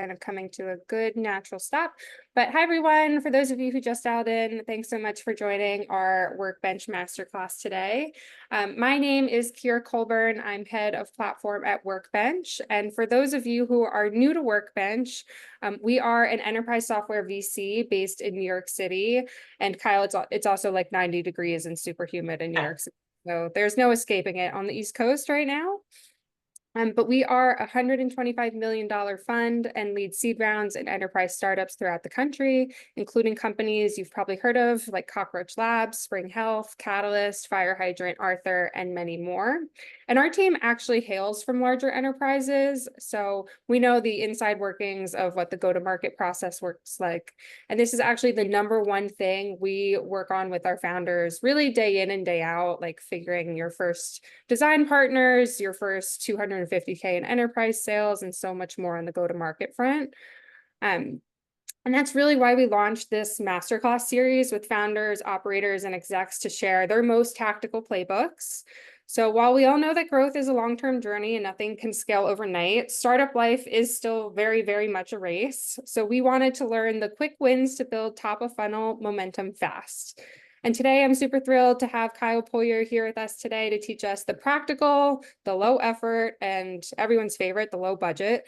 kind of coming to a good natural stop. But hi, everyone. For those of you who just dialed in, thanks so much for joining our Workbench Masterclass today. My name is Kira Colburn. I'm head of platform at Workbench. And for those of you who are new to Workbench, we are an enterprise software VC based in New York City. And Kyle, it's also like 90 degrees and super humid in New York City. So there's no escaping it on the East Coast right now. But we are a $125 million fund and lead seed rounds in enterprise startups throughout the country, including companies you've probably heard of like Cockroach Labs, Spring Health, Catalyst, Fire Hydrant, Arthur, and many more. And our team actually hails from larger enterprises, so we know the inside workings of what the go-to-market process works like. And this is actually the #1 thing we work on with our founders, really day in and day out, like figuring your first design partners, your first 250K in enterprise sales, and so much more on the go-to-market front. And that's really why we launched this masterclass series with founders, operators, and execs to share their most tactical playbooks. So while we all know that growth is a long-term journey and nothing can scale overnight, startup life is still very, very much a race. So we wanted to learn the quick wins to build top-of-funnel momentum fast. And today I'm super thrilled to have Kyle Poyar here with us today to teach us the practical, the low effort, and everyone's favorite, the low budget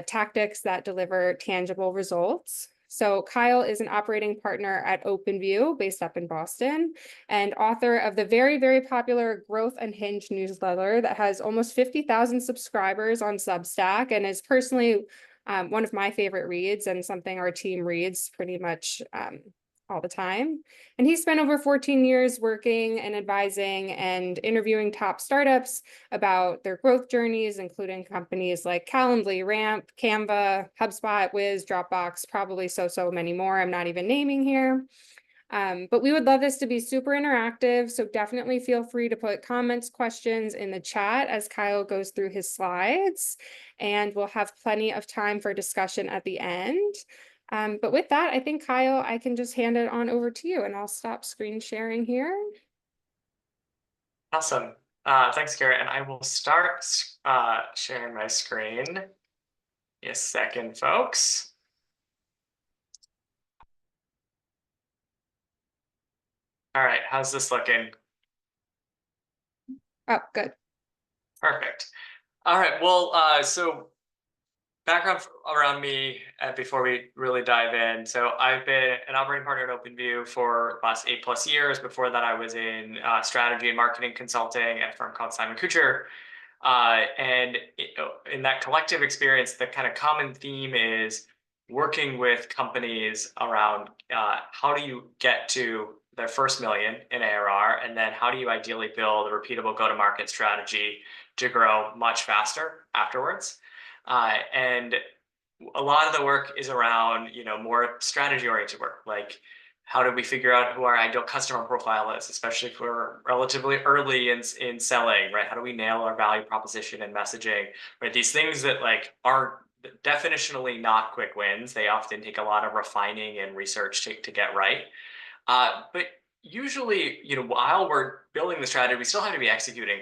tactics that deliver tangible results. So Kyle is an operating partner at OpenView based up in Boston and author of the very, very popular Growth Unhinged newsletter that has almost 50,000 subscribers on Substack and is personally one of my favorite reads and something our team reads pretty much all the time. And he spent over 14 years working and advising and interviewing top startups about their growth journeys, including companies like Calendly, Ramp, Canva, HubSpot, Wiz, Dropbox, probably so many more I'm not even naming here. But we would love this to be super interactive, so definitely feel free to put comments, questions in the chat as Kyle goes through his slides, and we'll have plenty of time for discussion at the end. But with that, I think, Kyle, I can just hand it on over to you and I'll stop screen sharing here. Awesome. Thanks, Kara. And I will start sharing my screen. Give me a second, folks. All right, how's this looking? Oh, good. Perfect. All right, well, so background around me before we really dive in. So I've been an operating partner at OpenView for the last 8+ years. Before that, I was in strategy and marketing consulting at a firm called Simon Kucher. And in that collective experience, the kind of common theme is working with companies around how do you get to their first million in ARR, and then how do you ideally build a repeatable go-to-market strategy to grow much faster afterwards. And a lot of the work is around, more strategy-oriented work, like how do we figure out who our ideal customer profile is, especially if we're relatively early in selling, right? How do we nail our value proposition and messaging, right? These things that are definitionally not quick wins. They often take a lot of refining and research to get right. But usually, while we're building the strategy, we still have to be executing,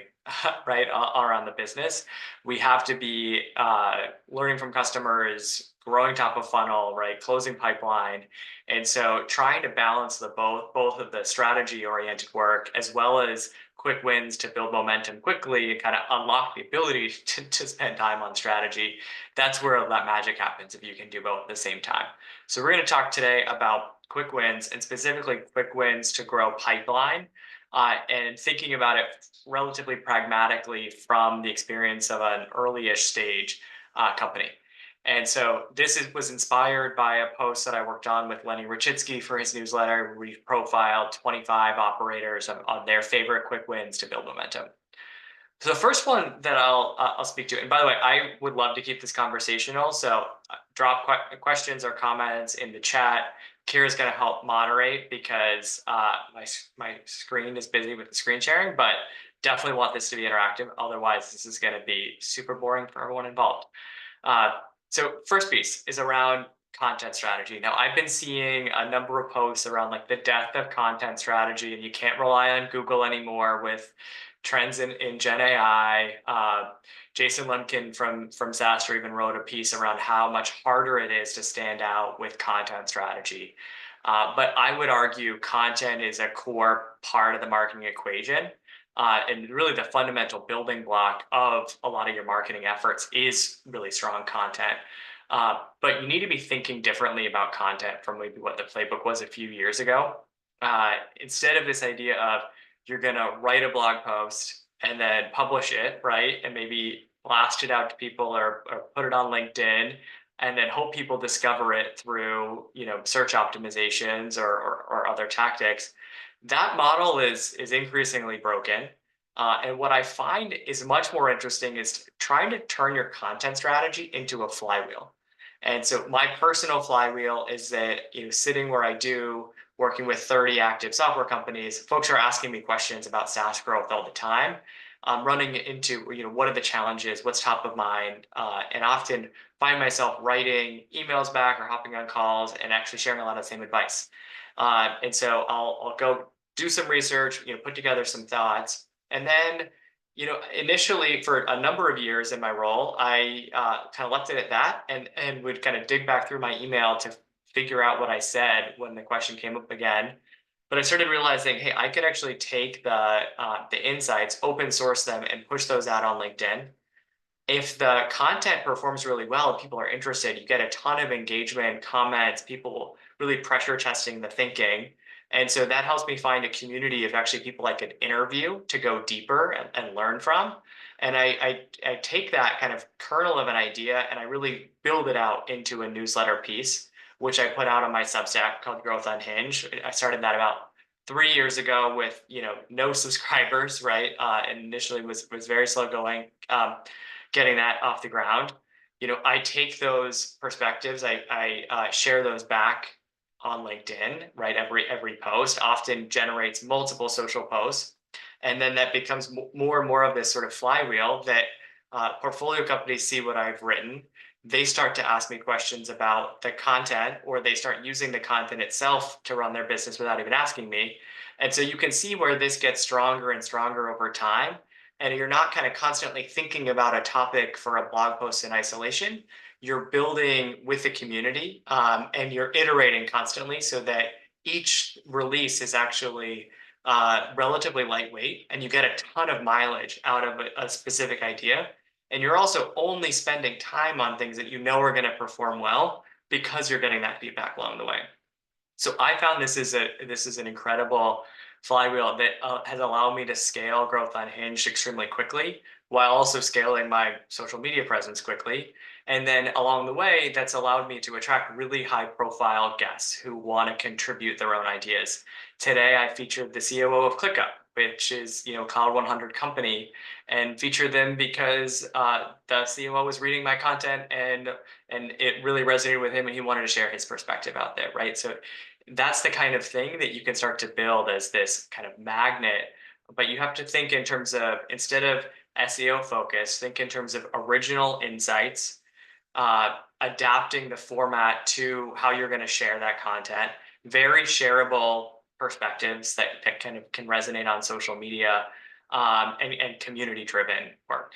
right, around the business. We have to be learning from customers, growing top of funnel, right, closing pipeline. And so trying to balance both of the strategy-oriented work as well as quick wins to build momentum quickly and kind of unlock the ability to spend time on strategy. That's where that magic happens if you can do both at the same time. So we're going to talk today about quick wins, and specifically quick wins to grow pipeline, and thinking about it relatively pragmatically from the experience of an early-ish stage company. And so this was inspired by a post that I worked on with Lenny Rachitsky for his newsletter. We profiled 25 operators on their favorite quick wins to build momentum. So the first one that I'll speak to, and by the way, I would love to keep this conversational, so drop questions or comments in the chat. Kira's going to help moderate because my screen is busy with the screen sharing, but definitely want this to be interactive. Otherwise, this is going to be super boring for everyone involved. So first piece is around content strategy. Now, I've been seeing a number of posts around the death of content strategy, and you can't rely on Google anymore with trends in Gen AI. Jason Lemkin from SaaStr even wrote a piece around how much harder it is to stand out with content strategy. But I would argue content is a core part of the marketing equation. And really the fundamental building block of a lot of your marketing efforts is really strong content. But you need to be thinking differently about content from maybe what the playbook was a few years ago. Instead of this idea of you're going to write a blog post and then publish it, right? And maybe blast it out to people or put it on LinkedIn and then hope people discover it through, search optimizations or other tactics. That model is increasingly broken. And what I find is much more interesting is trying to turn your content strategy into a flywheel. And so my personal flywheel is that, sitting where I do, working with 30 active software companies, folks are asking me questions about SaaS growth all the time. I'm running into, what are the challenges, what's top of mind, and often find myself writing emails back or hopping on calls and actually sharing a lot of the same advice. And so I'll go do some research, put together some thoughts, and then, initially for a number of years in my role, I kind of left it at that and would kind of dig back through my email to figure out what I said when the question came up again. But I started realizing, hey, I could actually take the insights, open source them, and push those out on LinkedIn. If the content performs really well, people are interested, you get a ton of engagement, comments, people really pressure testing the thinking. And so that helps me find a community of actually people I could interview to go deeper and learn from. And I take that kind of kernel of an idea and I really build it out into a newsletter piece, which I put out on my Substack called Growth Unhinged. I started that about 3 years ago with no subscribers, right? And initially was very slow going. Getting that off the ground. I take those perspectives, I share those back on LinkedIn, right? Every post often generates multiple social posts. And then that becomes more and more of this sort of flywheel that portfolio companies see what I've written. They start to ask me questions about the content, or they start using the content itself to run their business without even asking me. And so you can see where this gets stronger and stronger over time. And you're not kind of constantly thinking about a topic for a blog post in isolation. You're building with the community, and you're iterating constantly so that each release is actually relatively lightweight and you get a ton of mileage out of a specific idea. And you're also only spending time on things that are going to perform well because you're getting that feedback along the way. So I found this is an incredible flywheel that has allowed me to scale Growth Unhinged extremely quickly while also scaling my social media presence quickly. And then along the way, that's allowed me to attract really high profile guests who want to contribute their own ideas. Today, I featured the COO of ClickUp, which is, Cloud 100 company, and featured them because the COO was reading my content and it really resonated with him and he wanted to share his perspective out there, right? So that's the kind of thing that you can start to build as this kind of magnet. But you have to think in terms of, instead of SEO focus, think in terms of original insights, adapting the format to how you're going to share that content, very shareable perspectives that kind of can resonate on social media, and community driven work.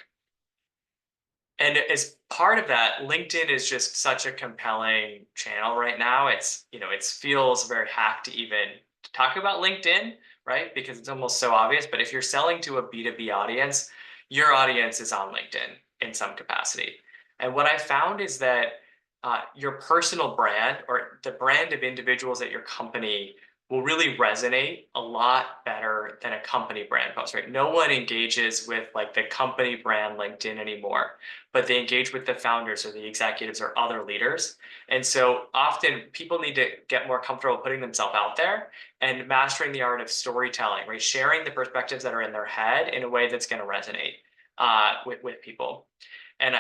And as part of that, LinkedIn is just such a compelling channel right now. It feels very hacked to even talk about LinkedIn, right? Because it's almost so obvious. But if you're selling to a B2B audience, your audience is on LinkedIn in some capacity. And what I found is that your personal brand or the brand of individuals at your company will really resonate a lot better than a company brand post, right? No one engages with like the company brand LinkedIn anymore, but they engage with the founders or the executives or other leaders. And so often people need to get more comfortable putting themselves out there and mastering the art of storytelling, right? Sharing the perspectives that are in their head in a way that's going to resonate with people. And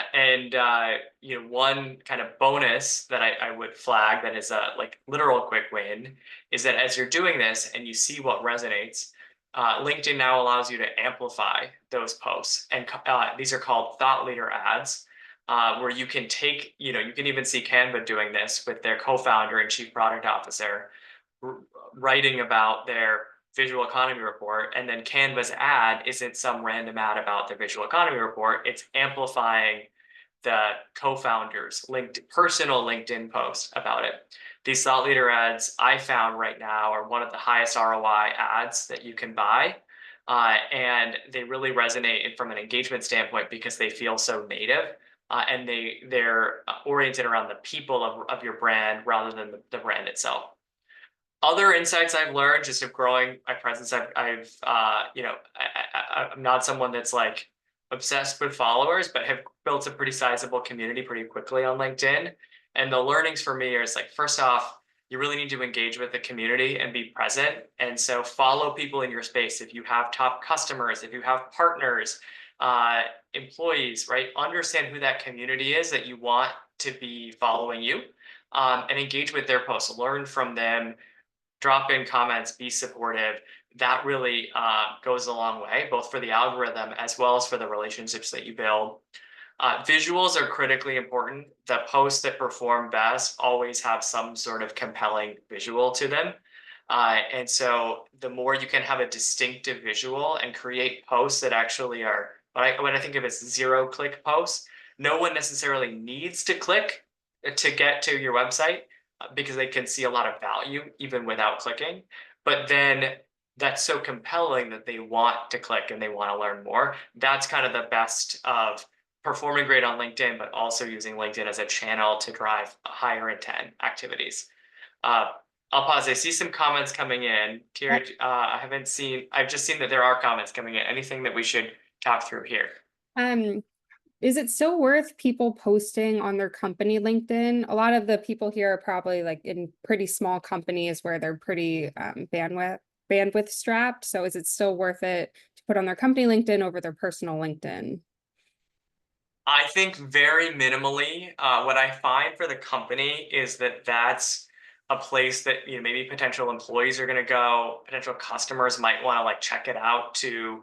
one kind of bonus that I would flag that is a like literal quick win is that as you're doing this and you see what resonates, LinkedIn now allows you to amplify those posts. And these are called thought leader ads, where you can take, you can even see Canva doing this with their co-founder and chief product officer, writing about their visual economy report, and then Canva's ad isn't some random ad about the visual economy report. It's amplifying the co-founders personal LinkedIn post about it. These thought leader ads I found right now are one of the highest ROI ads that you can buy. And they really resonate from an engagement standpoint because they feel so native, and they're oriented around the people of your brand rather than the brand itself. Other insights I've learned just of growing my presence, I'm not someone that's like obsessed with followers, but have built a pretty sizable community pretty quickly on LinkedIn. And the learnings for me are, it's like, first off, you really need to engage with the community and be present. And so follow people in your space. If you have top customers, if you have partners, employees, right? Understand who that community is that you want to be following you, and engage with their posts, learn from them, drop in comments, be supportive. That really goes a long way, both for the algorithm as well as for the relationships that you build. Visuals are critically important. The posts that perform best always have some sort of compelling visual to them. And so the more you can have a distinctive visual and create posts that actually are what I think of as zero-click posts. No one necessarily needs to click to get to your website, because they can see a lot of value even without clicking. But then that's so compelling that they want to click and they want to learn more. That's kind of the best of performing great on LinkedIn, but also using LinkedIn as a channel to drive higher intent activities. I'll pause. I see some comments coming in. Kira, I've just seen that there are comments coming in. Anything that we should talk through here? Is it still worth people posting on their company LinkedIn? A lot of the people here are probably like in pretty small companies where they're pretty bandwidth strapped. So is it still worth it to put on their company LinkedIn over their personal LinkedIn? I think very minimally. What I find for the company is that that's a place that, maybe potential employees are going to go. Potential customers might want to like check it out to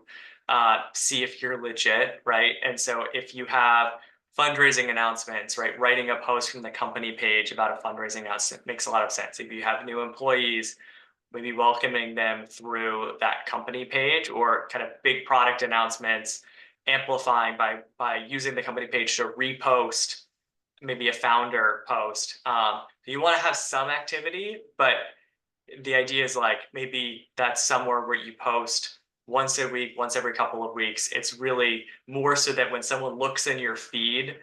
see if you're legit, right? And so if you have fundraising announcements, right, writing a post from the company page about a fundraising announcement makes a lot of sense. If you have new employees, maybe welcoming them through that company page, or kind of big product announcements, amplifying by using the company page to repost maybe a founder post. You want to have some activity, but the idea is like maybe that's somewhere where you post once a week, once every couple of weeks. It's really more so that when someone looks in your feed,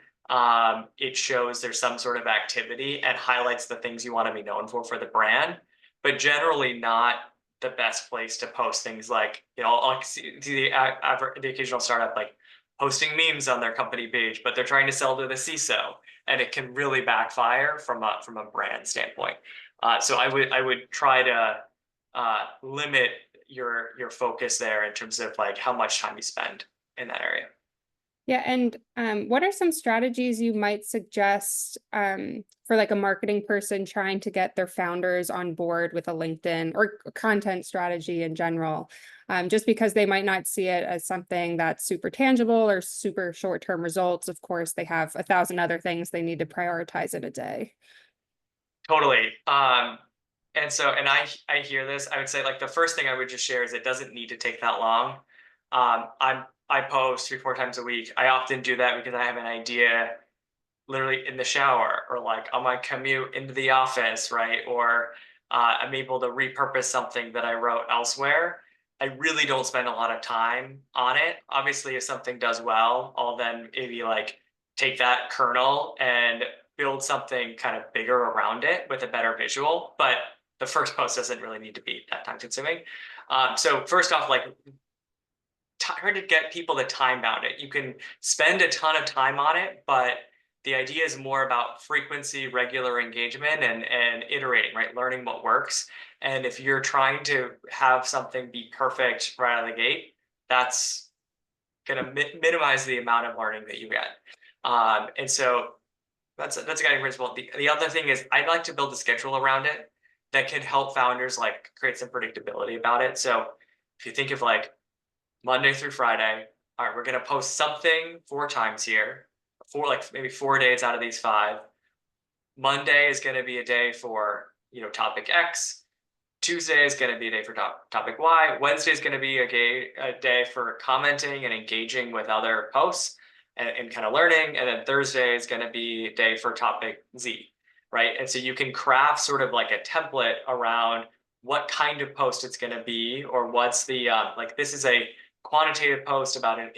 it shows there's some sort of activity and highlights the things you want to be known for the brand, but generally not the best place to post things like, I'll see the occasional startup like posting memes on their company page, but they're trying to sell to the CISO, and it can really backfire from a brand standpoint. So I would try to limit your focus there in terms of like how much time you spend in that area. Yeah, and what are some strategies you might suggest for like a marketing person trying to get their founders on board with a LinkedIn or content strategy in general? Just because they might not see it as something that's super tangible or super short-term results. Of course, they have 1,000 other things they need to prioritize in a day. Totally. And I hear this. I would say like the first thing I would just share is it doesn't need to take that long. I post 3-4 times a week. I often do that because I have an idea literally in the shower, or like on my commute into the office, right? Or I'm able to repurpose something that I wrote elsewhere. I really don't spend a lot of time on it. Obviously, if something does well, I'll then maybe like take that kernel and build something kind of bigger around it with a better visual. But the first post doesn't really need to be that time consuming. So first off, like try to get people to time bound it. You can spend a ton of time on it, but the idea is more about frequency, regular engagement, and iterating, right? Learning what works. And if you're trying to have something be perfect right out of the gate, that's going to minimize the amount of learning that you get. And so that's a guiding principle. The other thing is I'd like to build a schedule around it that can help founders like create some predictability about it. So if you think of like Monday through Friday, all right, we're going to post something 4 times here, maybe 4 days out of these 5. Monday is going to be a day for, topic X. Tuesday is going to be a day for topic Y. Wednesday is going to be a day for commenting and engaging with other posts and kind of learning. And then Thursday is going to be a day for topic Z, right? And so you can craft sort of like a template around what kind of post it's going to be, or what's the, like this is a quantitative post about an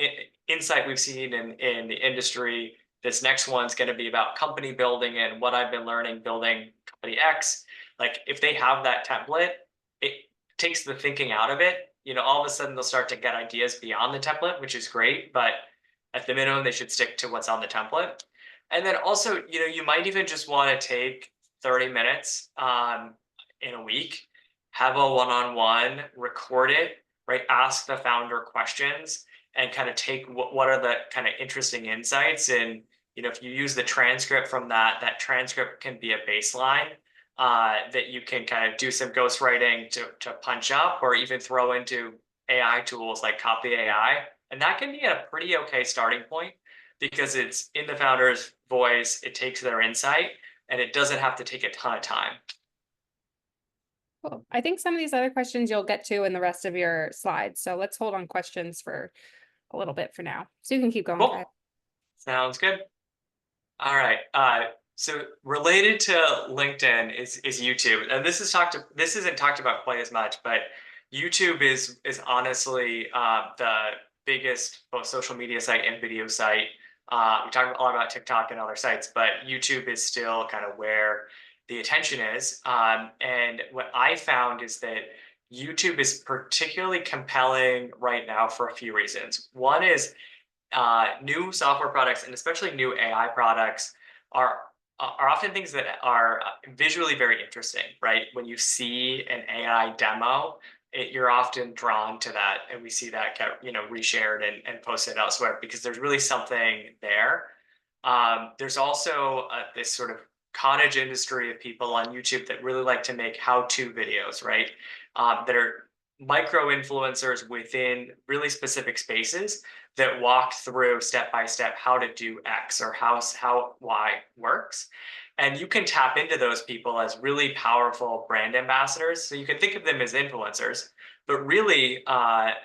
insight we've seen in the industry. This next one's going to be about company building and what I've been learning building company X. Like if they have that template, it takes the thinking out of it. All of a sudden they'll start to get ideas beyond the template, which is great, but at the minimum, they should stick to what's on the template. And then also, you might even just want to take 30 minutes in a week, have a one-on-one, record it, right? Ask the founder questions and kind of take what are the kind of interesting insights. And, if you use the transcript from that transcript can be a baseline that you can kind of do some ghostwriting to punch up, or even throw into AI tools like Copy AI. And that can be a pretty okay starting point because it's in the founder's voice, it takes their insight, and it doesn't have to take a ton of time. Cool. I think some of these other questions you'll get to in the rest of your slides. So let's hold on questions for a little bit for now. So you can keep going. Cool. Sounds good. All right. So related to LinkedIn is YouTube, and this isn't talked about quite as much, but YouTube is honestly the biggest both social media site and video site. We talk a lot about TikTok and other sites, but YouTube is still kind of where the attention is. And what I found is that YouTube is particularly compelling right now for a few reasons. One is new software products, and especially new AI products, are often things that are visually very interesting, right? When you see an AI demo, you're often drawn to that, and we see that get reshared and posted elsewhere because there's really something there. There's also this sort of cottage industry of people on YouTube that really like to make how-to videos, right? That are micro influencers within really specific spaces that walk through step by step how to do X or how Y works. And you can tap into those people as really powerful brand ambassadors. So you can think of them as influencers, but really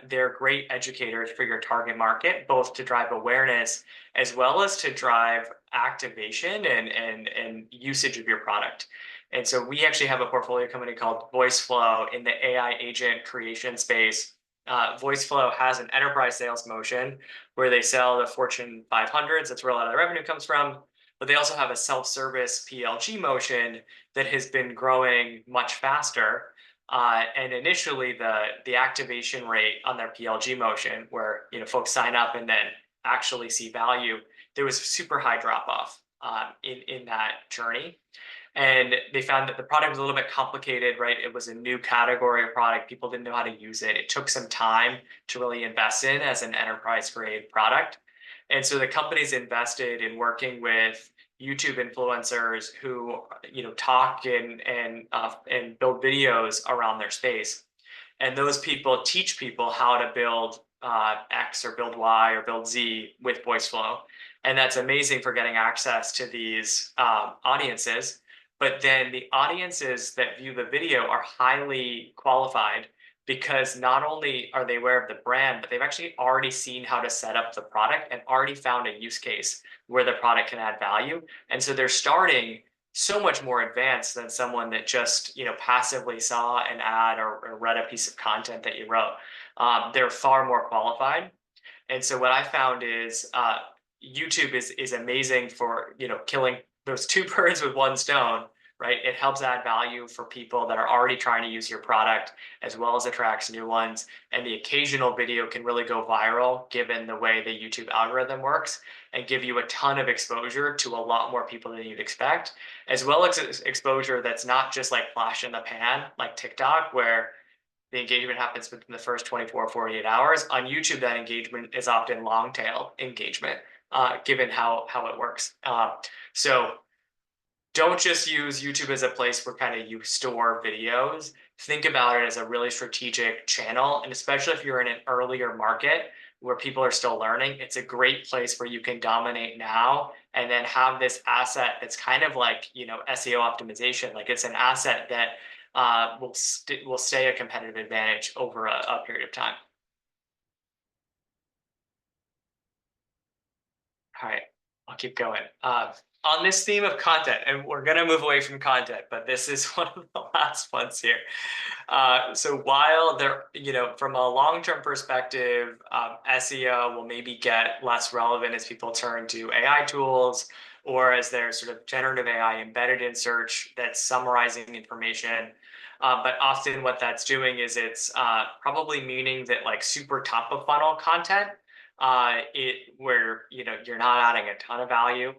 they're great educators for your target market, both to drive awareness as well as to drive activation and usage of your product. And so we actually have a portfolio company called VoiceFlow in the AI agent creation space. VoiceFlow has an enterprise sales motion where they sell the Fortune 500s. That's where a lot of the revenue comes from. But they also have a self-service PLG motion that has been growing much faster. And initially, the activation rate on their PLG motion, where folks sign up and then actually see value, there was super high drop off in that journey. And they found that the product was a little bit complicated, right? It was a new category of product. People didn't know how to use it. It took some time to really invest in as an enterprise grade product. And so the company's invested in working with YouTube influencers who, talk and build videos around their space. And those people teach people how to build X or build Y or build Z with VoiceFlow. And that's amazing for getting access to these audiences. But then the audiences that view the video are highly qualified because not only are they aware of the brand, but they've actually already seen how to set up the product and already found a use case where the product can add value. And so they're starting so much more advanced than someone that just passively saw an ad or read a piece of content that you wrote. They're far more qualified. And so what I found is YouTube is amazing for killing those two birds with one stone, right? It helps add value for people that are already trying to use your product, as well as attracts new ones. And the occasional video can really go viral given the way the YouTube algorithm works and give you a ton of exposure to a lot more people than you'd expect, as well as exposure that's not just like flash in the pan, like TikTok, where the engagement happens within the first 24, 48 hours. On YouTube, that engagement is often long tail engagement, given how it works. So don't just use YouTube as a place where kind of you store videos. Think about it as a really strategic channel. And especially if you're in an earlier market where people are still learning, it's a great place where you can dominate now and then have this asset that's kind of like, SEO optimization. Like it's an asset that will stay a competitive advantage over a period of time. All right, I'll keep going. On this theme of content, and we're going to move away from content, but this is one of the last ones here. So while there, from a long-term perspective, SEO will maybe get less relevant as people turn to AI tools, or as there's sort of generative AI embedded in search that's summarizing information. But often what that's doing is it's probably meaning that like super top of funnel content, where you're not adding a ton of value,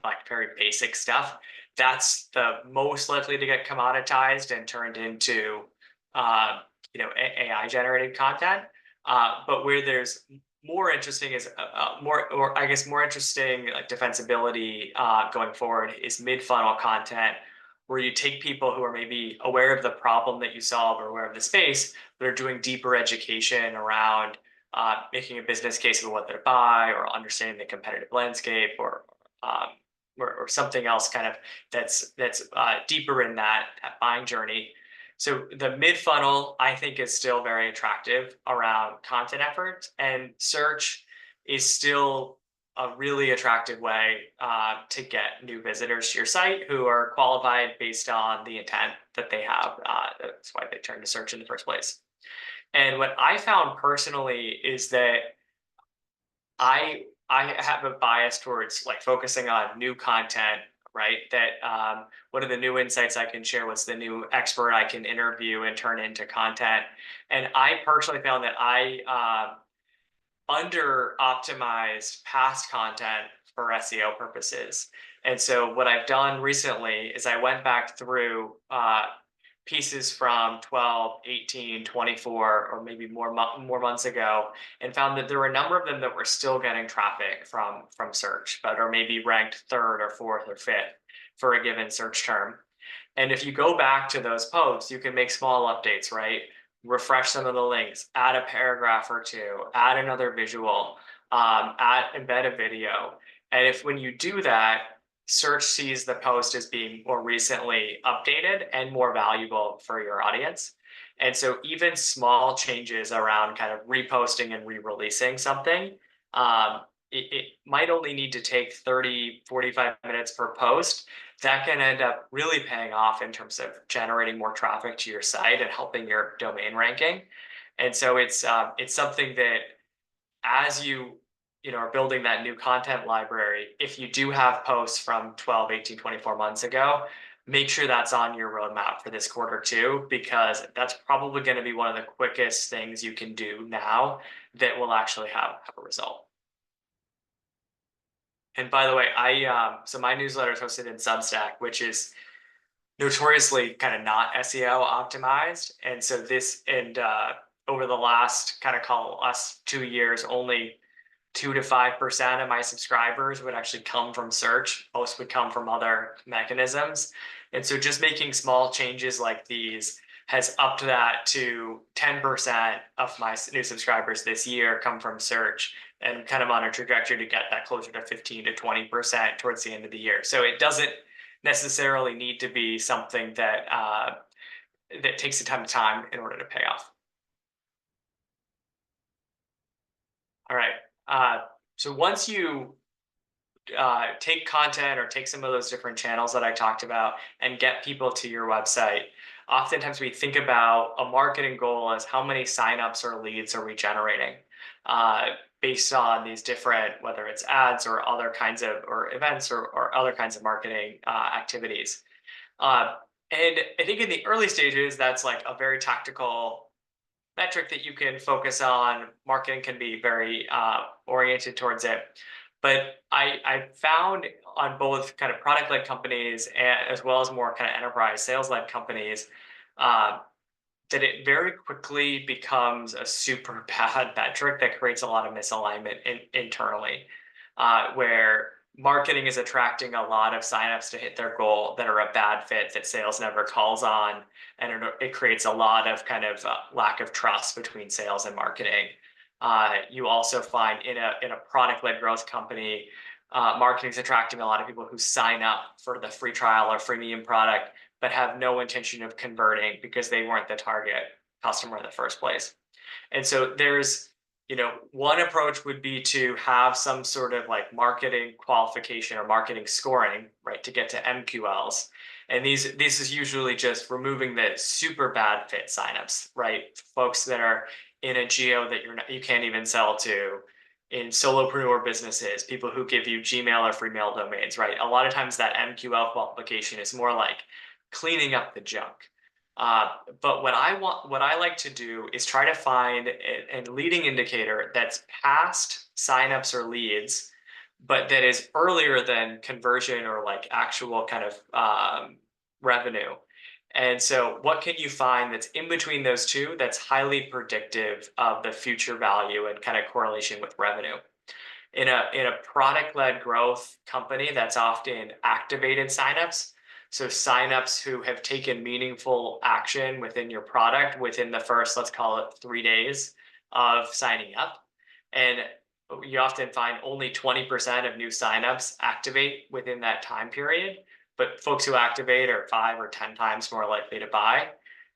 like very basic stuff, that's the most likely to get commoditized and turned into AI generated content. But where there's more interesting is more interesting like defensibility going forward is mid funnel content, where you take people who are maybe aware of the problem that you solve or aware of the space, but are doing deeper education around making a business case of what they buy, or understanding the competitive landscape, or something else kind of that's deeper in that buying journey. So the mid funnel, I think, is still very attractive around content efforts, and search is still a really attractive way to get new visitors to your site who are qualified based on the intent that they have. That's why they turn to search in the first place. And what I found personally is that I have a bias towards like focusing on new content, right? That what are the new insights I can share? What's the new expert I can interview and turn into content? And I personally found that I under optimized past content for SEO purposes. And so what I've done recently is I went back through pieces from 12, 18, 24, or maybe more months ago, and found that there were a number of them that were still getting traffic from search, but are maybe ranked third or fourth or fifth for a given search term. And if you go back to those posts, you can make small updates, right? Refresh some of the links, add a paragraph or two, add another visual, embed a video. And if when you do that, search sees the post as being more recently updated and more valuable for your audience. And so even small changes around kind of reposting and re-releasing something, it might only need to take 30, 45 minutes per post. That can end up really paying off in terms of generating more traffic to your site and helping your domain ranking. And so it's something that as you are building that new content library, if you do have posts from 12, 18, 24 months ago, make sure that's on your roadmap for this quarter too, because that's probably going to be one of the quickest things you can do now that will actually have a result. And by the way, so my newsletter is hosted in Substack, which is notoriously kind of not SEO optimized. And so over the last last 2 years, only 2 to 5% of my subscribers would actually come from search. Most would come from other mechanisms. And so just making small changes like these has upped that to 10% of my new subscribers this year come from search, and kind of on a trajectory to get that closer to 15 to 20% towards the end of the year. So it doesn't necessarily need to be something that that takes a ton of time in order to pay off. All right. So once you take content or take some of those different channels that I talked about and get people to your website, oftentimes we think about a marketing goal as how many signups or leads are we generating based on these different, whether it's ads or other kinds of, or events or other kinds of marketing activities. And I think in the early stages, that's like a very tactical metric that you can focus on. Marketing can be very oriented towards it. But I found on both kind of product-led companies as well as more kind of enterprise sales-led companies that it very quickly becomes a super bad metric that creates a lot of misalignment internally, where marketing is attracting a lot of signups to hit their goal that are a bad fit that sales never calls on, and it creates a lot of kind of lack of trust between sales and marketing. You also find in a product-led growth company, marketing is attracting a lot of people who sign up for the free trial or freemium product, but have no intention of converting because they weren't the target customer in the first place. And so there's, one approach would be to have some sort of like marketing qualification or marketing scoring, right, to get to MQLs. And this is usually just removing the super bad fit signups, right? Folks that are in a geo that you can't even sell to, in solopreneur businesses, people who give you Gmail or free mail domains, right? A lot of times that MQL qualification is more like cleaning up the junk. But what I like to do is try to find a leading indicator that's past signups or leads, but that is earlier than conversion or like actual kind of revenue. And so what can you find that's in between those two that's highly predictive of the future value and kind of correlation with revenue? In a product-led growth company, that's often activated signups. So signups who have taken meaningful action within your product within the first, let's call it 3 days of signing up. And you often find only 20% of new signups activate within that time period, but folks who activate are 5 or 10 times more likely to buy.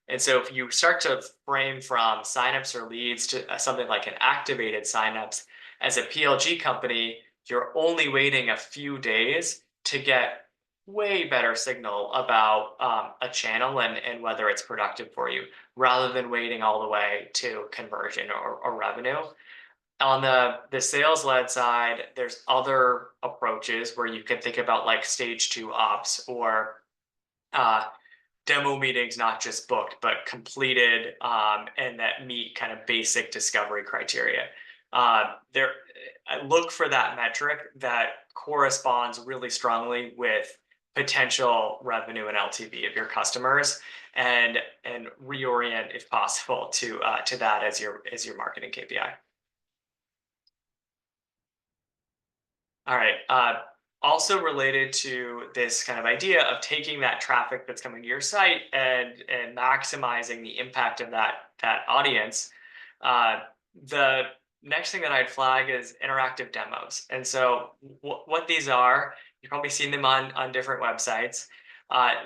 And so if you start to frame from signups or leads to something like an activated signups, as a PLG company, you're only waiting a few days to get way better signal about a channel and whether it's productive for you, rather than waiting all the way to conversion or revenue. On the sales-led side, there's other approaches where you can think about like stage 2 ops or demo meetings, not just booked, but completed, and that meet kind of basic discovery criteria. I look for that metric that corresponds really strongly with potential revenue and LTV of your customers, and reorient if possible to that as your marketing KPI. All right. Also related to this kind of idea of taking that traffic that's coming to your site and maximizing the impact of that audience, the next thing that I'd flag is interactive demos. And so what these are, you've probably seen them on different websites.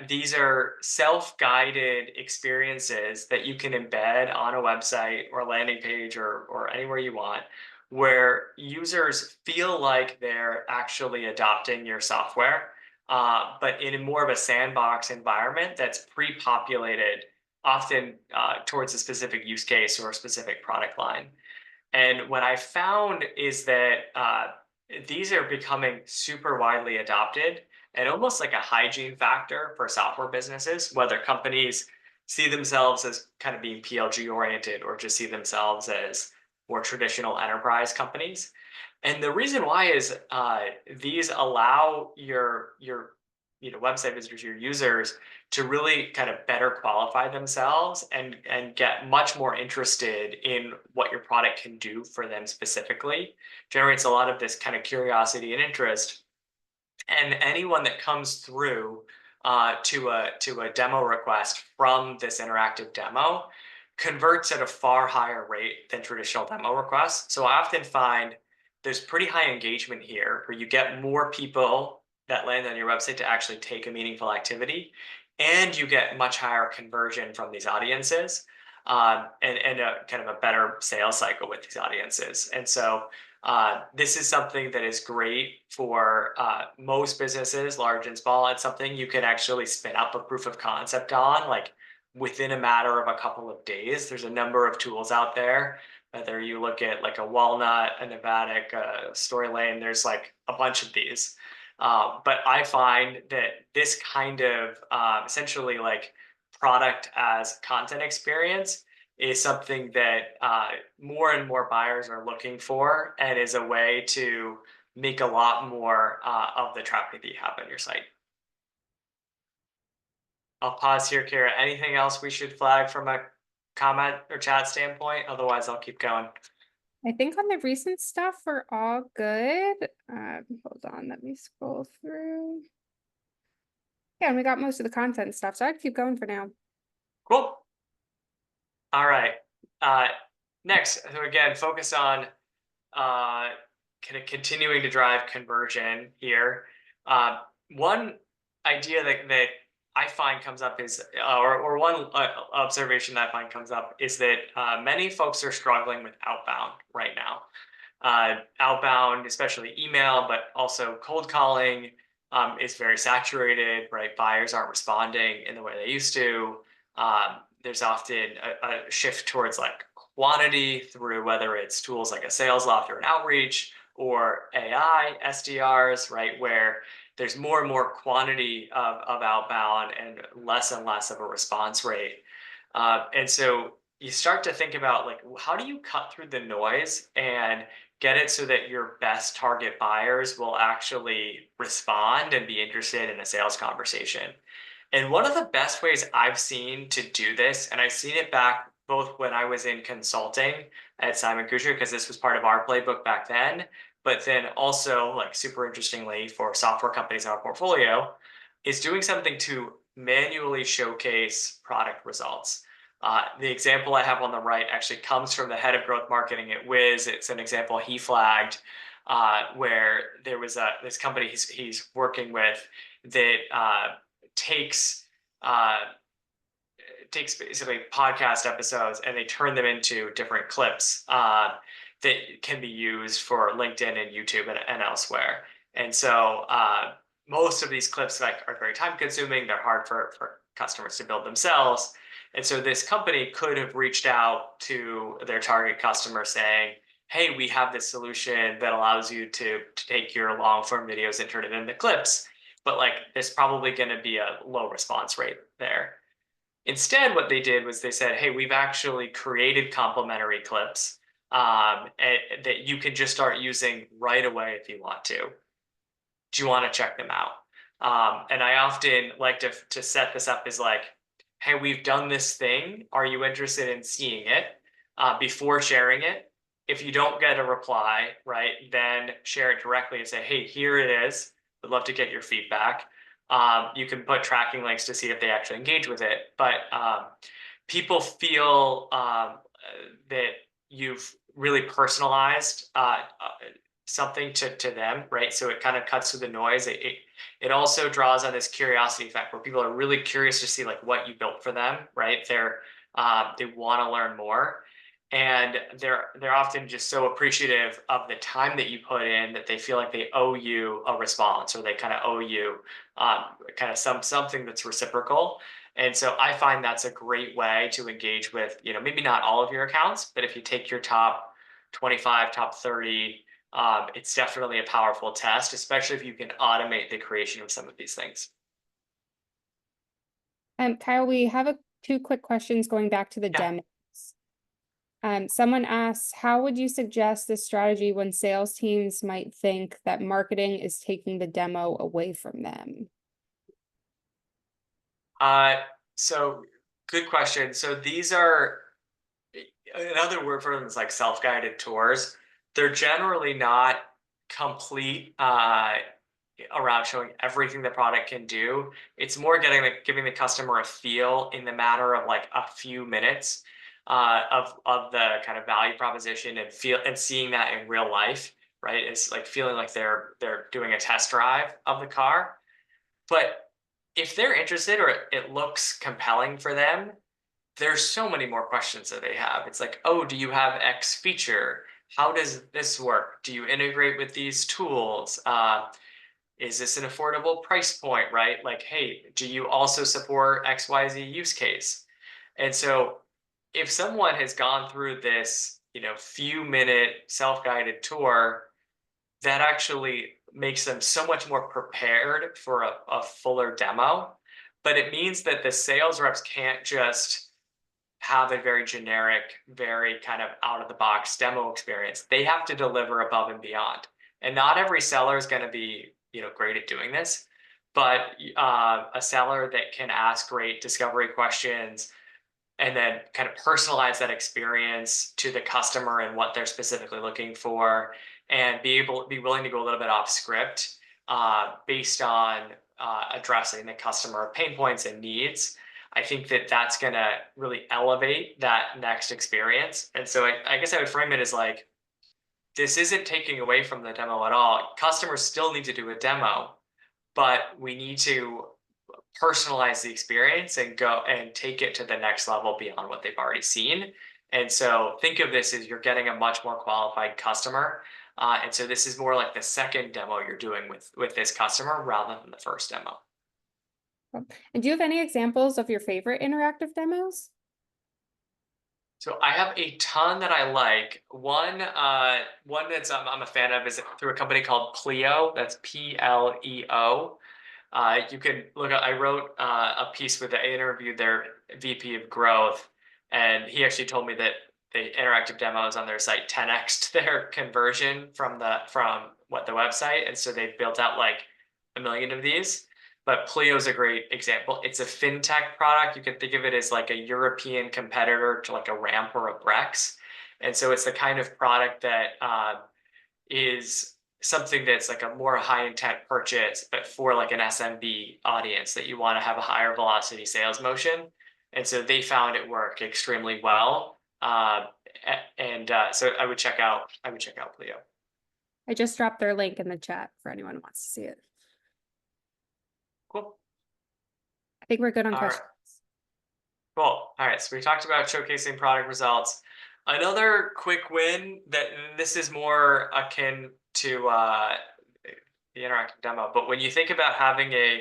These are self-guided experiences that you can embed on a website or a landing page or anywhere you want, where users feel like they're actually adopting your software, but in a more of a sandbox environment that's pre-populated, often towards a specific use case or a specific product line. And what I found is that these are becoming super widely adopted and almost like a hygiene factor for software businesses, whether companies see themselves as kind of being PLG oriented or just see themselves as more traditional enterprise companies. And the reason why is these allow your website visitors, your users, to really kind of better qualify themselves and get much more interested in what your product can do for them specifically. Generates a lot of this kind of curiosity and interest. And anyone that comes through to a demo request from this interactive demo converts at a far higher rate than traditional demo requests. So I often find there's pretty high engagement here where you get more people that land on your website to actually take a meaningful activity, and you get much higher conversion from these audiences, and a kind of a better sales cycle with these audiences. And so this is something that is great for most businesses, large and small. It's something you can actually spin up a proof of concept on, like within a matter of a couple of days. There's a number of tools out there, whether you look at like a Walnut, a Novatic, a Storylane, there's like a bunch of these. But I find that this kind of essentially like product as content experience is something that more and more buyers are looking for, and is a way to make a lot more of the traffic that you have on your site. I'll pause here, Kara. Anything else we should flag from a comment or chat standpoint? Otherwise, I'll keep going. I think on the recent stuff, we're all good. Hold on, let me scroll through. Yeah, we got most of the content stuff, so I'd keep going for now. Cool. All right. Next, so again, focus on kind of continuing to drive conversion here. One idea that I find comes up is, or one observation that I find comes up is that many folks are struggling with outbound right now. Outbound, especially email, but also cold calling, is very saturated, right? Buyers aren't responding in the way they used to. There's often a shift towards like quantity through whether it's tools like a sales loft or an outreach or AI, SDRs, right? Where there's more and more quantity of outbound and less of a response rate. And so you start to think about like, how do you cut through the noise and get it so that your best target buyers will actually respond and be interested in a sales conversation? And one of the best ways I've seen to do this, and I've seen it back both when I was in consulting at Simon Kucher, because this was part of our playbook back then, but then also, like super interestingly, for software companies in our portfolio, is doing something to manually showcase product results. The example I have on the right actually comes from the head of growth marketing at Wiz. It's an example he flagged where there was this company he's working with that takes uh, takes basically podcast episodes and they turn them into different clips that can be used for LinkedIn and YouTube and elsewhere. And so most of these clips like are very time consuming. They're hard for customers to build themselves. And so this company could have reached out to their target customer saying, hey, we have this solution that allows you to take your long form videos and turn it into clips. But like there's probably going to be a low response rate there. Instead, what they did was they said, hey, we've actually created complementary clips that you can just start using right away if you want to. Do you want to check them out? And I often like to set this up as like, hey, we've done this thing. Are you interested in seeing it before sharing it? If you don't get a reply, right, then share it directly and say, hey, here it is. Would love to get your feedback. You can put tracking links to see if they actually engage with it. But people feel that you've really personalized something to them, right? So it kind of cuts through the noise. It also draws on this curiosity effect where people are really curious to see like what you built for them, right? They want to learn more. And they're often just so appreciative of the time that you put in that they feel like they owe you a response, or they kind of owe you kind of something that's reciprocal. And so I find that's a great way to engage with, maybe not all of your accounts, but if you take your top 25, top 30, it's definitely a powerful test, especially if you can automate the creation of some of these things. Kyle, we have two quick questions going back to the Yeah. demos. Someone asks, how would you suggest this strategy when sales teams might think that marketing is taking the demo away from them? So good question. So these are, another word for them is like self-guided tours. They're generally not complete around showing everything the product can do. It's more giving the customer a feel in the matter of like a few minutes of the kind of value proposition and seeing that in real life, right? It's like feeling like they're doing a test drive of the car. But if they're interested or it looks compelling for them, there's so many more questions that they have. It's like, oh, do you have X feature? How does this work? Do you integrate with these tools? Is this an affordable price point, right? Like, hey, do you also support XYZ use case? And so if someone has gone through this, few minute self-guided tour, that actually makes them so much more prepared for a fuller demo. But it means that the sales reps can't just have a very generic, very kind of out of the box demo experience. They have to deliver above and beyond. And not every seller is going to be, great at doing this, but a seller that can ask great discovery questions and then kind of personalize that experience to the customer and what they're specifically looking for, and be willing to go a little bit off script based on addressing the customer pain points and needs. I think that that's going to really elevate that next experience. And so I guess I would frame it as like, this isn't taking away from the demo at all. Customers still need to do a demo, but we need to personalize the experience and go and take it to the next level beyond what they've already seen. And so think of this as you're getting a much more qualified customer. And so this is more like the second demo you're doing with this customer rather than the first demo. And do you have any examples of your favorite interactive demos? So I have a ton that I like. One that's I'm a fan of is through a company called Pleo. That's Pleo. You can look at, I wrote a piece with I interviewed their VP of growth, and he actually told me that the interactive demos on their site 10x'd their conversion from what the website, and so they built out like 1 million of these. But Pleo is a great example. It's a fintech product. You can think of it as like a European competitor to like a Ramp or a Brex, and so it's the kind of product that is something that's like a more high intent purchase, but for like an SMB audience that you want to have a higher velocity sales motion. And so they found it work extremely well. So I would check out Pleo. I just dropped their link in the chat for anyone who wants to see it. Cool. I think we're good on All questions. right. Cool. All right. So we talked about showcasing product results. Another quick win that this is more akin to the interactive demo, but when you think about having a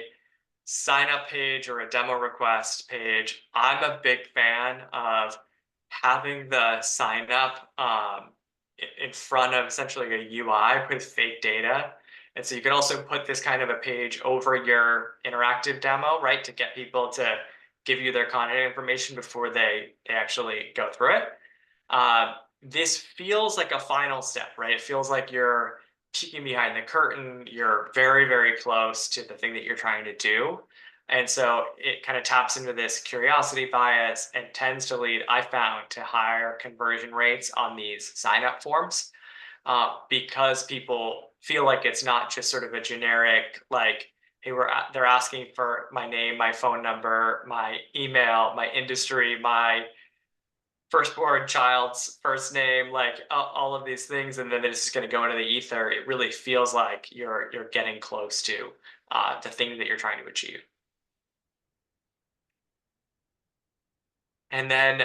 sign up page or a demo request page, I'm a big fan of having the sign up in front of essentially a UI with fake data. And so you can also put this kind of a page over your interactive demo, right, to get people to give you their contact information before they actually go through it. This feels like a final step, right? It feels like you're peeking behind the curtain. You're very, very close to the thing that you're trying to do. And so it kind of taps into this curiosity bias and tends to lead, I found, to higher conversion rates on these sign-up forms because people feel like it's not just sort of a generic, like, hey, they're asking for my name, my phone number, my email, my industry, my firstborn child's first name, like all of these things, and then it's just going to go into the ether. It really feels like you're getting close to the thing that you're trying to achieve. And then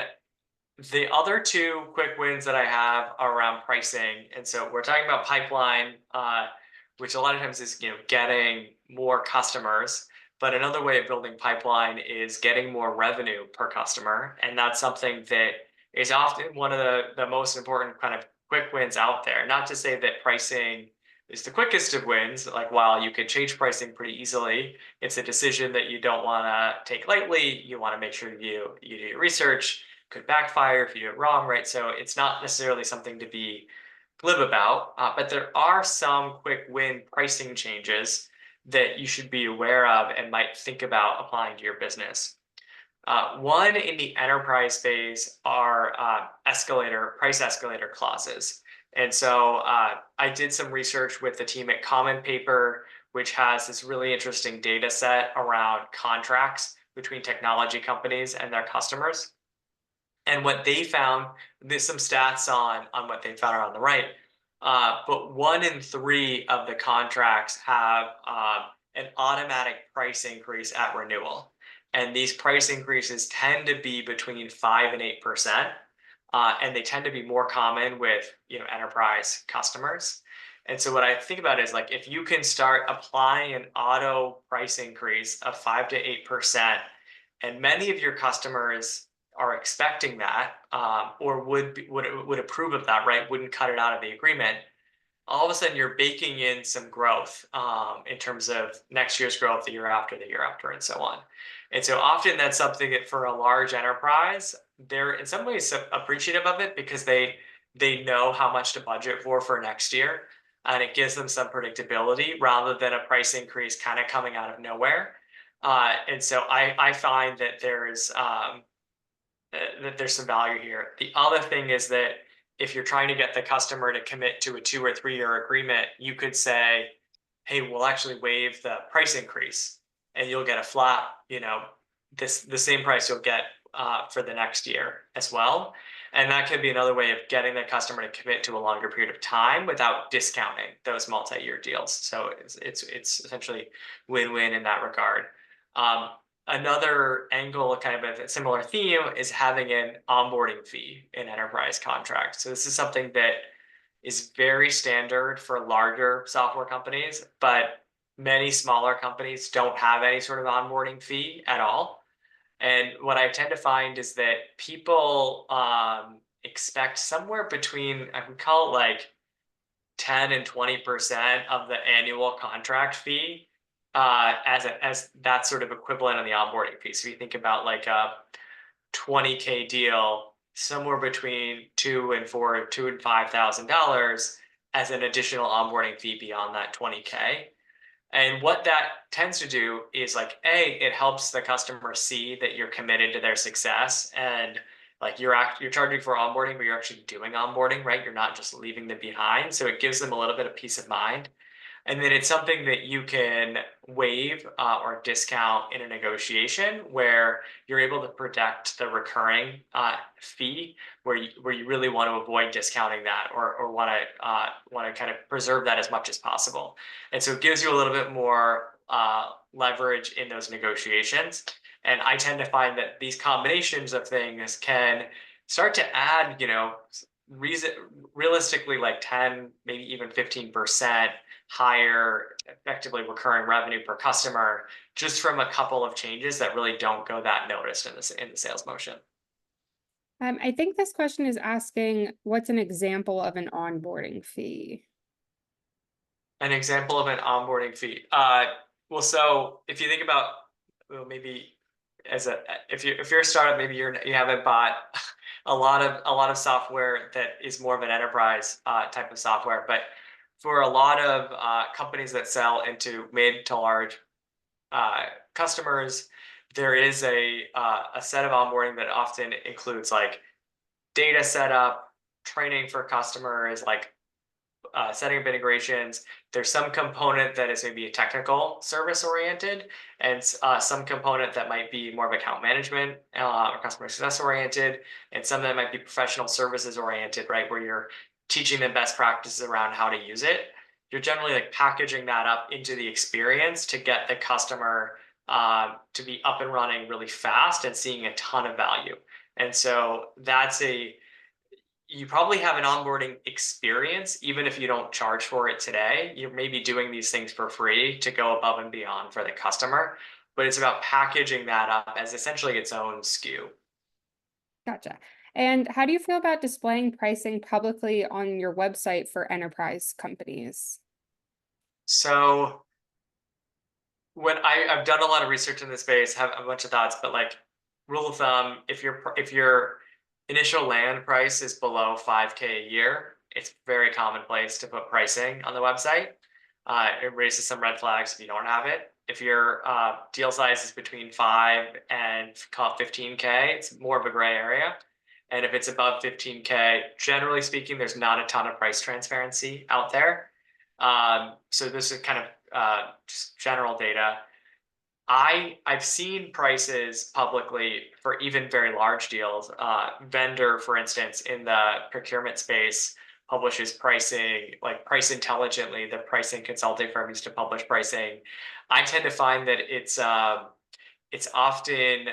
the other two quick wins that I have are around pricing. And so we're talking about pipeline, which a lot of times is getting more customers. But another way of building pipeline is getting more revenue per customer. And that's something that is often one of the most important kind of quick wins out there. Not to say that pricing is the quickest of wins. Like while you could change pricing pretty easily, it's a decision that you don't want to take lightly. You want to make sure you do your research. Could backfire if you do it wrong, right? So it's not necessarily something to be glib about, but there are some quick win pricing changes that you should be aware of and might think about applying to your business. One in the enterprise space are price escalator clauses. And so I did some research with the team at Common Paper, which has this really interesting data set around contracts between technology companies and their customers. And what they found, there's some stats on what they found are on the right, but 1 in 3 of the contracts have an automatic price increase at renewal. And these price increases tend to be between 5 and 8%. And they tend to be more common with enterprise customers. And so what I think about is like if you can start applying an auto price increase of 5 to 8%, and many of your customers are expecting that or would approve of that, right? Wouldn't cut it out of the agreement. All of a sudden, you're baking in some growth in terms of next year's growth, the year after, and so on. And so often that's something that for a large enterprise, they're in some ways appreciative of it because they know how much to budget for next year. And it gives them some predictability rather than a price increase kind of coming out of nowhere. And so I find that there's some value here. The other thing is that if you're trying to get the customer to commit to a 2 or 3 year agreement, you could say, hey, we'll actually waive the price increase and you'll get a flat, the same price you'll get for the next year as well. And that could be another way of getting the customer to commit to a longer period of time without discounting those multi-year deals. So it's essentially win-win in that regard. Um, Another angle, kind of a similar theme, is having an onboarding fee in enterprise contracts. So this is something that is very standard for larger software companies, but many smaller companies don't have any sort of onboarding fee at all. And what I tend to find is that people expect somewhere between, I would call it like 10 and 20% of the annual contract fee as that sort of equivalent on the onboarding fee. So you think about like a 20K deal, somewhere between $2,000 and $5,000 as an additional onboarding fee beyond that 20K. And what that tends to do is like, A, it helps the customer see that you're committed to their success, and like you're charging for onboarding, but you're actually doing onboarding, right? You're not just leaving them behind. So it gives them a little bit of peace of mind. And then it's something that you can waive or discount in a negotiation where you're able to protect the recurring fee, where you really want to avoid discounting that, or want to kind of preserve that as much as possible. And so it gives you a little bit more leverage in those negotiations. And I tend to find that these combinations of things can start to add, reason realistically like 10, maybe even 15% higher effectively recurring revenue per customer, just from a couple of changes that really don't go that noticed in the sales motion. I think this question is asking, what's an example of an onboarding fee? An example of an onboarding fee. Well, so if you think about, well, maybe as a if you're a startup, maybe you haven't bought a lot of software that is more of an enterprise type of software, but for a lot of companies that sell into mid to large customers, there is a set of onboarding that often includes like data setup, training for customers, like setting up integrations. There's some component that is maybe a technical service oriented, and some component that might be more of account management or customer success oriented, and some that might be professional services oriented, right? Where you're teaching them best practices around how to use it. You're generally like packaging that up into the experience to get the customer to be up and running really fast and seeing a ton of value. And so you probably have an onboarding experience, even if you don't charge for it today. You're maybe doing these things for free to go above and beyond for the customer, but it's about packaging that up as essentially its own SKU. Gotcha. And how do you feel about displaying pricing publicly on your website for enterprise companies? So when I've done a lot of research in this space, have a bunch of thoughts, but like rule of thumb, if your initial land price is below 5K a year, it's very commonplace to put pricing on the website. It raises some red flags if you don't have it. If your deal size is between 5 and call it 15K, it's more of a gray area. And if it's above 15K, generally speaking, there's not a ton of price transparency out there. So this is kind of just general data. I've seen prices publicly for even very large deals. Vendor, for instance, in the procurement space, publishes pricing, like Price Intelligently, the pricing consulting firm used to publish pricing. I tend to find that it's often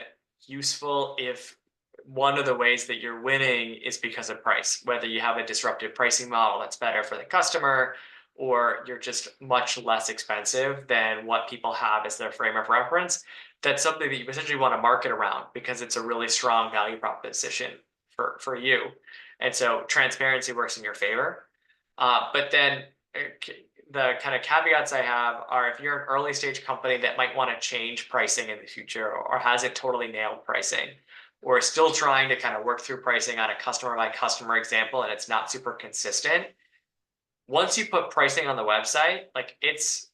useful if one of the ways that you're winning is because of price, whether you have a disruptive pricing model that's better for the customer, or you're just much less expensive than what people have as their frame of reference. That's something that you essentially want to market around because it's a really strong value proposition for you. And so transparency works in your favor. But then the kind of caveats I have are if you're an early stage company that might want to change pricing in the future, or hasn't totally nailed pricing, or still trying to kind of work through pricing on a customer by customer example and it's not super consistent. Once you put pricing on the website, like it's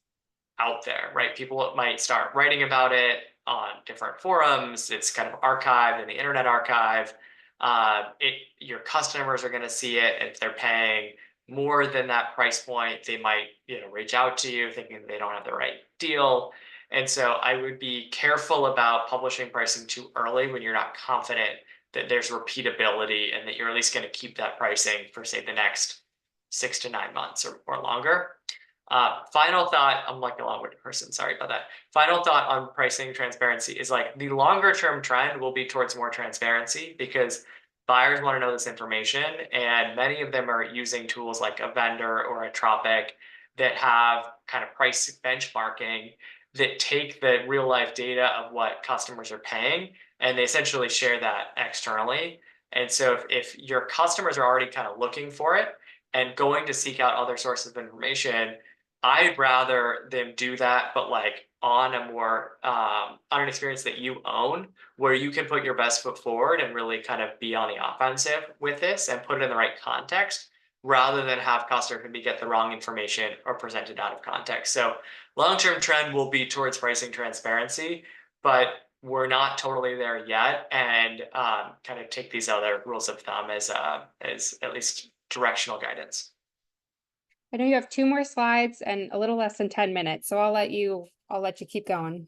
out there, right? People might start writing about it on different forums. It's kind of archived in the Internet Archive. Your customers are going to see it. If they're paying more than that price point, they might, reach out to you thinking they don't have the right deal. And so I would be careful about publishing pricing too early when you're not confident that there's repeatability and that you're at least going to keep that pricing for, say, the next 6 to 9 months or longer. Final thought, I'm like a long-winded person, sorry about that. Final thought on pricing transparency is like the longer term trend will be towards more transparency because buyers want to know this information, and many of them are using tools like a vendor or a Tropic that have kind of price benchmarking that take the real life data of what customers are paying and they essentially share that externally. And so if your customers are already kind of looking for it and going to seek out other sources of information, I'd rather them do that, but like on a more on an experience that you own, where you can put your best foot forward and really kind of be on the offensive with this and put it in the right context, rather than have customers maybe get the wrong information or present it out of context. So long-term trend will be towards pricing transparency, but we're not totally there yet, and kind of take these other rules of thumb as at least directional guidance. I know you have two more slides and a little less than 10 minutes, so I'll let you keep going.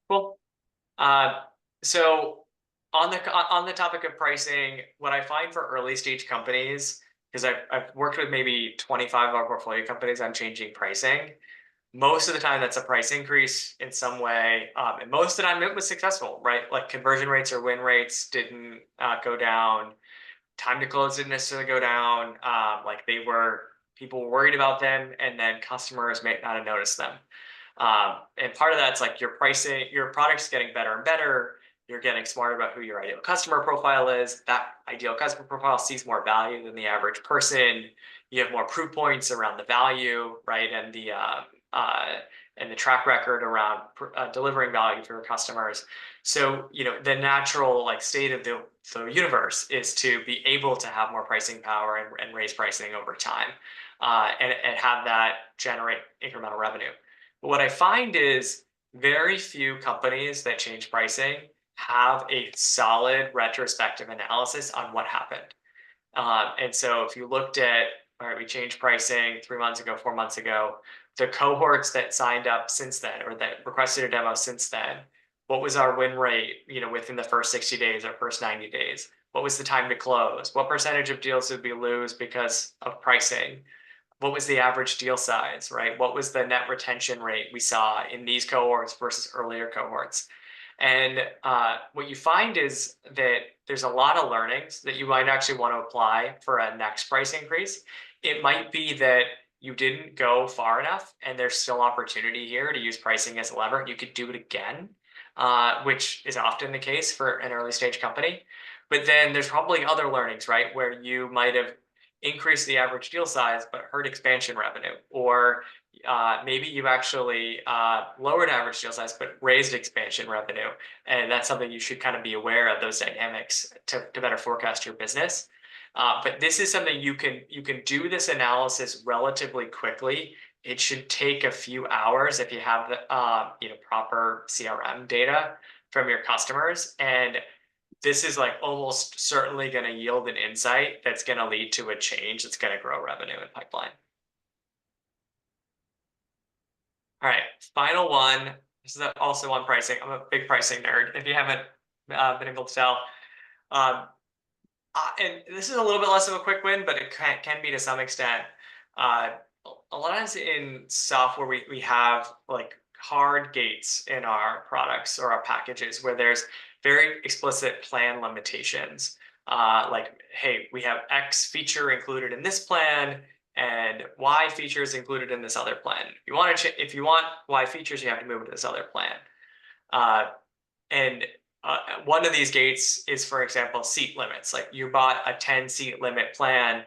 Cool. Uh, so on the topic of pricing, what I find for early stage companies, because I've worked with maybe 25 of our portfolio companies on changing pricing. Most of the time, that's a price increase in some way, and most of the time it was successful, right? Like conversion rates or win rates didn't go down. Time to close didn't necessarily go down. Like people were worried about them, and then customers may not have noticed them. And part of that's like your pricing, your product's getting better and better. You're getting smarter about who your ideal customer profile is. That ideal customer profile sees more value than the average person. You have more proof points around the value, right? And the track record around delivering value for your customers. So, the natural like state of the universe is to be able to have more pricing power and raise pricing over time, and have that generate incremental revenue. But what I find is very few companies that change pricing have a solid retrospective analysis on what happened. And so if you looked at, all right, we changed pricing 3 months ago, 4 months ago, the cohorts that signed up since then or that requested a demo since then, what was our win rate, within the first 60 days or first 90 days? What was the time to close? What percentage of deals did we lose because of pricing? What was the average deal size, right? What was the net retention rate we saw in these cohorts versus earlier cohorts? And what you find is that there's a lot of learnings that you might actually want to apply for a next price increase. It might be that you didn't go far enough and there's still opportunity here to use pricing as a lever. You could do it again, which is often the case for an early stage company. But then there's probably other learnings, right? Where you might have increased the average deal size, but hurt expansion revenue, or maybe you actually lowered average deal size, but raised expansion revenue. And that's something you should kind of be aware of, those dynamics to better forecast your business. But this is something you can do this analysis relatively quickly. It should take a few hours if you have the proper CRM data from your customers. And this is like almost certainly going to yield an insight that's going to lead to a change that's going to grow revenue and pipeline. All right, final one. This is also on pricing. I'm a big pricing nerd, if you haven't been able to tell. And this is a little bit less of a quick win, but it can be to some extent. A lot of times in software, we have like hard gates in our products or our packages where there's very explicit plan limitations. Like, hey, we have X feature included in this plan and Y features included in this other plan. If you want Y features, you have to move to this other plan. And one of these gates is, for example, seat limits. Like you bought a 10-seat limit plan.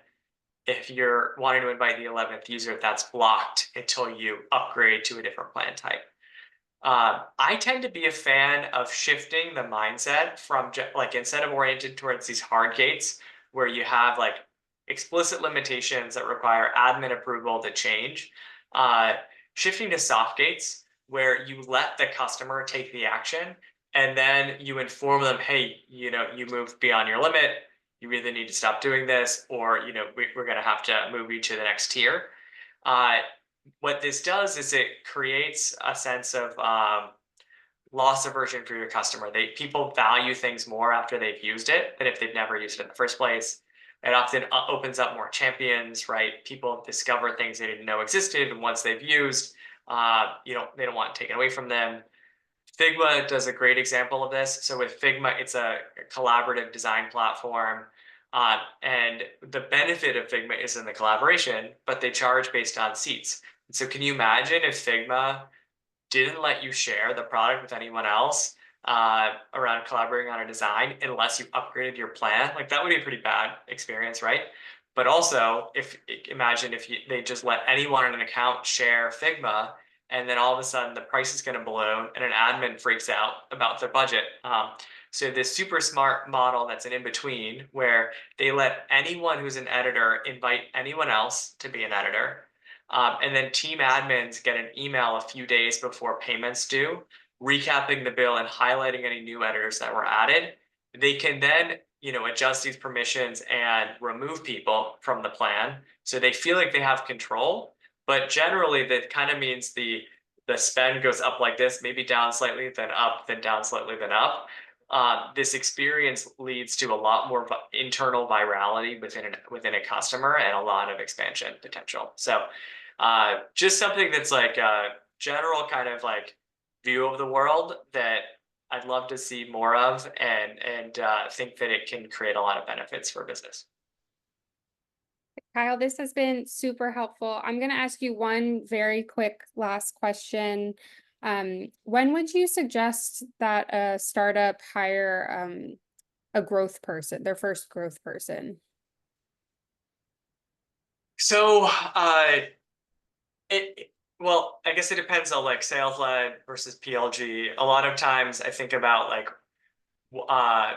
If you're wanting to invite the 11th user, that's blocked until you upgrade to a different plan type. I tend to be a fan of shifting the mindset from like, instead of oriented towards these hard gates where you have like explicit limitations that require admin approval to change, shifting to soft gates where you let the customer take the action and then you inform them, hey, you moved beyond your limit. You either need to stop doing this or, we're going to have to move you to the next tier. What this does is it creates a sense of loss aversion for your customer. People value things more after they've used it than if they've never used it in the first place. It often opens up more champions, right? People discover things they didn't know existed, and once they've used, they don't want it taken away from them. Figma does a great example of this. So with Figma, it's a collaborative design platform. And the benefit of Figma is in the collaboration, but they charge based on seats. And so can you imagine if Figma didn't let you share the product with anyone else around collaborating on a design unless you upgraded your plan? Like that would be a pretty bad experience, right? But also, if imagine if they just let anyone on an account share Figma, and then all of a sudden the price is going to balloon, and an admin freaks out about their budget. So this super smart model that's an in between, where they let anyone who's an editor invite anyone else to be an editor, and then team admins get an email a few days before payments due, recapping the bill and highlighting any new editors that were added. They can then, adjust these permissions and remove people from the plan. So they feel like they have control, but generally that kind of means the spend goes up like this, maybe down slightly, then up, then down slightly, then up. This experience leads to a lot more internal virality within a customer and a lot of expansion potential. So just something that's like a general kind of like view of the world that I'd love to see more of, and think that it can create a lot of benefits for business. Kyle, this has been super helpful. I'm going to ask you one very quick last question. When would you suggest that a startup hire a growth person, their first growth person? So well, I guess it depends on like sales led versus PLG. A lot of times I think about like uh,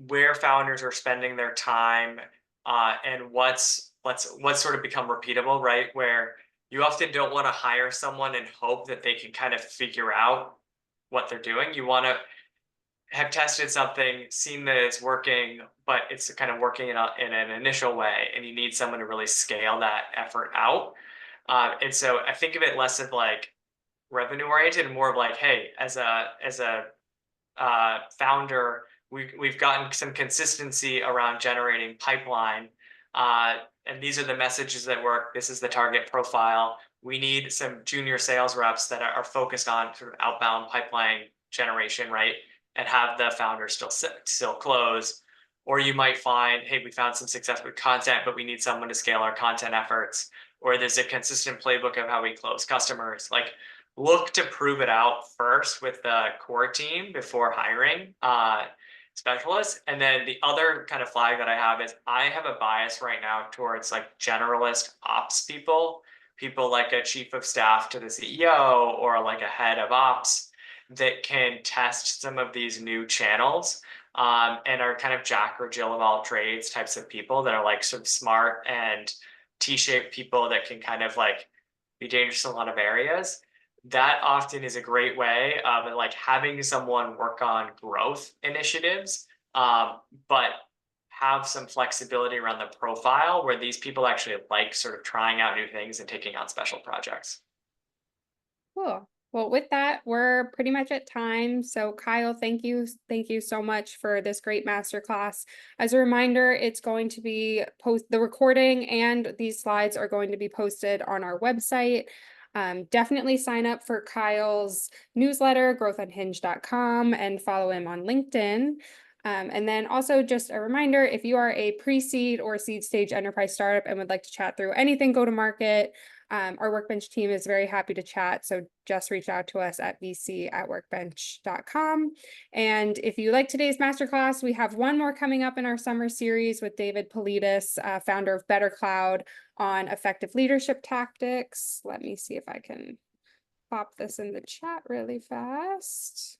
where founders are spending their time, and what's sort of become repeatable, right? Where you often don't want to hire someone and hope that they can kind of figure out what they're doing. You want to have tested something, seen that it's working, but it's kind of working in an initial way, and you need someone to really scale that effort out. And so I think of it less of like revenue oriented and more of like, hey, as a founder, we've gotten some consistency around generating pipeline, and these are the messages that work. This is the target profile. We need some junior sales reps that are focused on sort of outbound pipeline generation, right? And have the founder still close. Or you might find, hey, we found some success with content, but we need someone to scale our content efforts. Or there's a consistent playbook of how we close customers. Like, look to prove it out first with the core team before hiring specialists. And then the other kind of flag that I have is I have a bias right now towards like generalist ops people like a chief of staff to the CEO or like a head of ops that can test some of these new channels, and are kind of Jack or Jill of all trades types of people that are like sort of smart and T-shaped people that can kind of like be dangerous in a lot of areas. That often is a great way of like having someone work on growth initiatives, but have some flexibility around the profile where these people actually like sort of trying out new things and taking on special projects. Cool. Well, with that, we're pretty much at time. So Kyle, thank you. Thank you so much for this great masterclass. As a reminder, it's going to be the recording and these slides are going to be posted on our website. Definitely sign up for Kyle's newsletter, growthunhinged.com, and follow him on LinkedIn. And then also just a reminder, if you are a pre-seed or seed stage enterprise startup and would like to chat through anything go-to-market, our Workbench team is very happy to chat. So just reach out to us at vc@workbench.com. And if you like today's masterclass, we have one more coming up in our summer series with David Politis, founder of Better Cloud, on effective leadership tactics. Let me see if I can pop this in the chat really fast.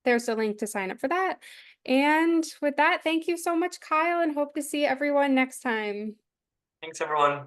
There's a link to sign up for that. And with that, thank you so much, Kyle, and hope to see everyone next time. Thanks, everyone.